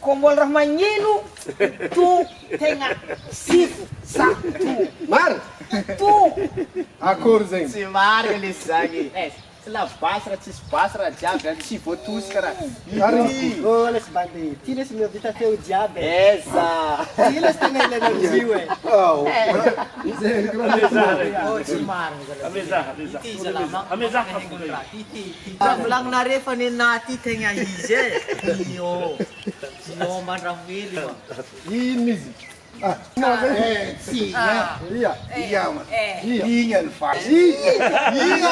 Kombol raha magnino to tegna sifo sato Mary! to Akory zegny? Tsy marina le zagny. Tsy labasy raha tsisy basy raha jiaby any tsy voatosika raha. Ary Oh, laisse bander. Tu laisses me vite au diable. Eza. Tu laisses tenir les mêmes ouais. oh, zegny koa Oh, tsy marina zalahy. Amezaha. Ity zalahy. Amezaha. Ity. Volagna rehefa ny naty tegna izy e. Io. Io mandrahely ma. ino izy? Sì. Ia! Ia ma. Ia! Igny any fa. Ia!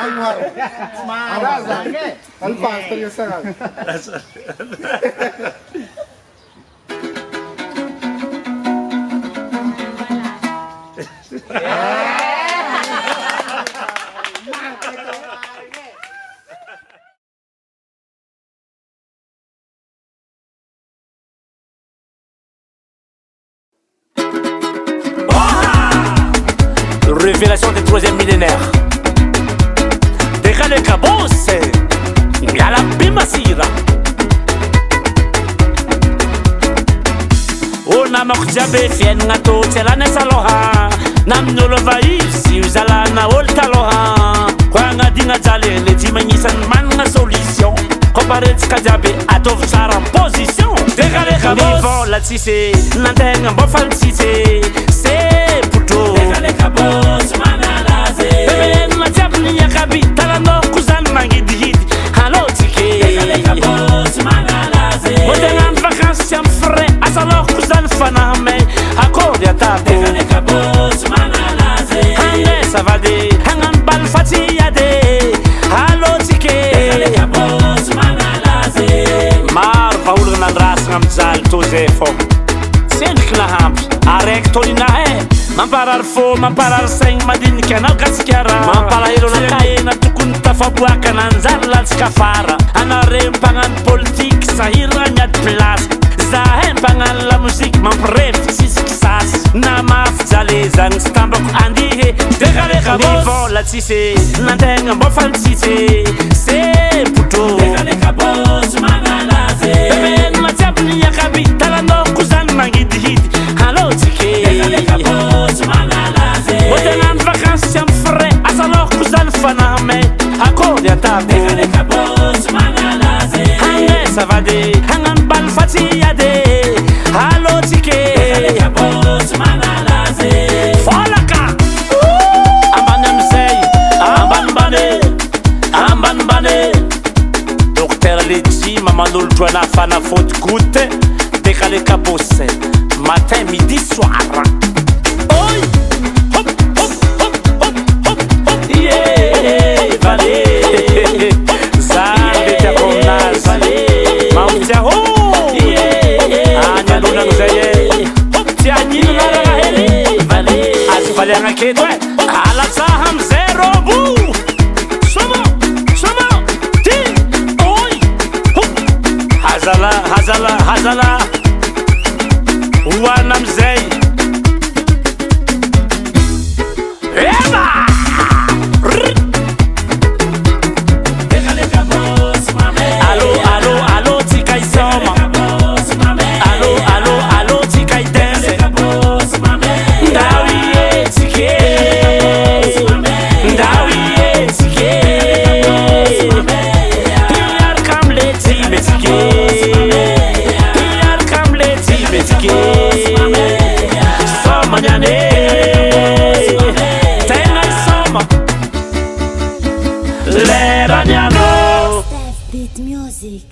Agnaro! Marina zagny. Alfans tagna sagna. Révélation des troisième millénaire. Décalé cabos, miala bimasira. O namako jiaby fiainagna tô tsy alana saloha na amin'olo vaisy zalana olo taloha ho agnadigna jalele tsy magnisany managna solution komparetsika jiaby ataovy tsara en position décalé cabos vola tsisy nantegna mbô falitsitsy c'est plutôt décalé cabos manalaze bebenena jiaby niakaby talanoko zany magnidihidy alôtsike décalé cabos manalaze motegna ny vacances tsy amy frais asalôko zany fanahame akôry atako décalé cabos manalaze hagnesa vady hagnano baly fatsiade alôtsike décalé cabos manalaze maro vaolagna nandrasagna amijaly tô zay fô sendriky nahampy araiky tôninahy mamparary fô mamparary saigny madiniky anao gasikara mampalahelo anakaena tokony tafaboaka nanjary latsika fara anare mpagnano politiky sahirana miady plasy zahay mpagnano la mozika mampirevy tsisiky sasy na mafy jale zagny sy tambako andihe décalé cabos vola tsisy nantegna mbô falitsitsy c'est plutôt décalé cabos manalaze bebenena jiaby niakaby talanoko zany magnidihidy alôtsike décalé cabos manalaze motegna ny vacances tsy amy frais asalôko zany fanahame akôry atako décalé cabos manalaze hagnesa vady hagnano baly fatsiade alôtsike décalé cabos manalaze volaka ambany amizay ambanimbany docteur lejima manolotro ana fanafody goûte décalé cabos matin midi soir oi hop hop hop hop hop hop yeah vale zambe takonazy mamtia ho anyalonagny zay tiagnino narana hely vale azy valiagna aketo alatsaha amizay robo somo ty oi hazala hoana amizay eba alô tsika isoma alô tsika idense ndao ietsike iaraka amle tsibetsike soma niane tegna isoma leraniano Beat music.